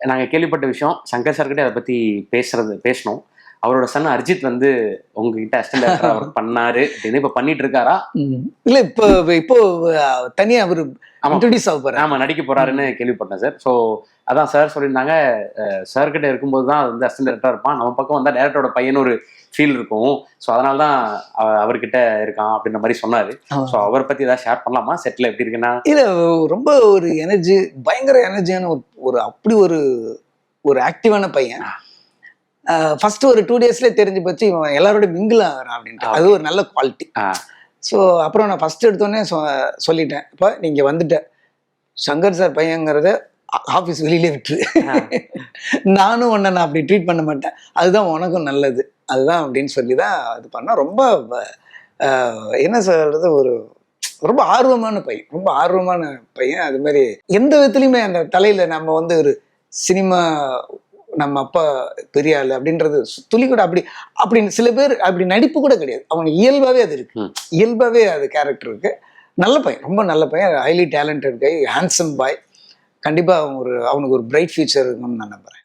நாங்க கேள்விப்பட்ட விஷயம், சங்கர் சார்கிட்ட அதை பத்தி பேசணும். அவரோட சன் அர்ஜித் வந்து உங்ககிட்ட அசிஸ்டன்ட் டைரக்டரா ஒர்க் பண்ணாரு அப்படின்னு, இப்ப பண்ணிட்டு இருக்காரா? இல்ல இப்போ தனியா அவரு இன்ட்ரோடியூஸ் ஆக போறாரு. ஆமா, நடிக்க போறாருன்னு கேள்விப்பட்டேன் சார். ஸோ அதான் சார் சொல்லியிருந்தாங்க, சார் கிட்ட இருக்கும்போது தான் வந்து அசிஸ்டன்ட் டைரக்டரா இருப்பான், நம்ம பக்கம் வந்தா டைரக்டரோட பையன் ஒரு ஃபீல் இருக்கும். ஸோ அதனால தான் அவர்கிட்ட இருக்கான் அப்படின்ற மாதிரி சொன்னாரு. ஸோ அவரை பத்தி ஏதாவது ஷேர் பண்ணலாமா? செட்ல எப்படி இருக்குன்னா? இல்ல, ரொம்ப ஒரு எனர்ஜி, பயங்கர எனர்ஜியான ஒரு அப்படி ஒரு ஆக்டிவான பையன். ஃபர்ஸ்ட் ஒரு 2 டேஸ்ல தெரிஞ்சு போச்சு இவன் எல்லாரோட மிங்கிள் ஆகிறான் அப்படின்ட்டு. அது ஒரு நல்ல குவாலிட்டி. ஸோ அப்புறம் நான் ஃபர்ஸ்ட் எடுத்தோடனே சொல்லிட்டேன், இப்போ நீங்க வந்துட்ட சங்கர் சார் பையங்கிறத ஆஃபீஸ் வெளியிலே விட்டுரு, நானும் உன்னை நான் அப்படி ட்ரீட் பண்ண மாட்டேன், அதுதான் உனக்கும் நல்லது, அதுதான் அப்படின்னு சொல்லி தான் இது பண்ணா. ரொம்ப என்ன சொல்றது, ரொம்ப ஆர்வமான பையன். அது மாதிரி எந்த விதத்துலையுமே அந்த தலையில நம்ம வந்து ஒரு சினிமா நம்ம அப்பா பெரிய ஆளு அப்படின்றது துளி கூட அப்படின்னு சில பேர் அப்படி நடிப்பு கூட கிடையாது. அவங்க இயல்பாவே அது இருக்கு, இயல்பாவே அது கேரக்டர் இருக்கு. நல்ல பையன், ரொம்ப நல்ல பையன், ஹைலி டேலண்டட் கை, ஹேண்ட்ஸம் பாய். கண்டிப்பா அவனுக்கு ஒரு பிரைட் ஃபியூச்சர் இருக்குன்னு நான் நம்புறேன்.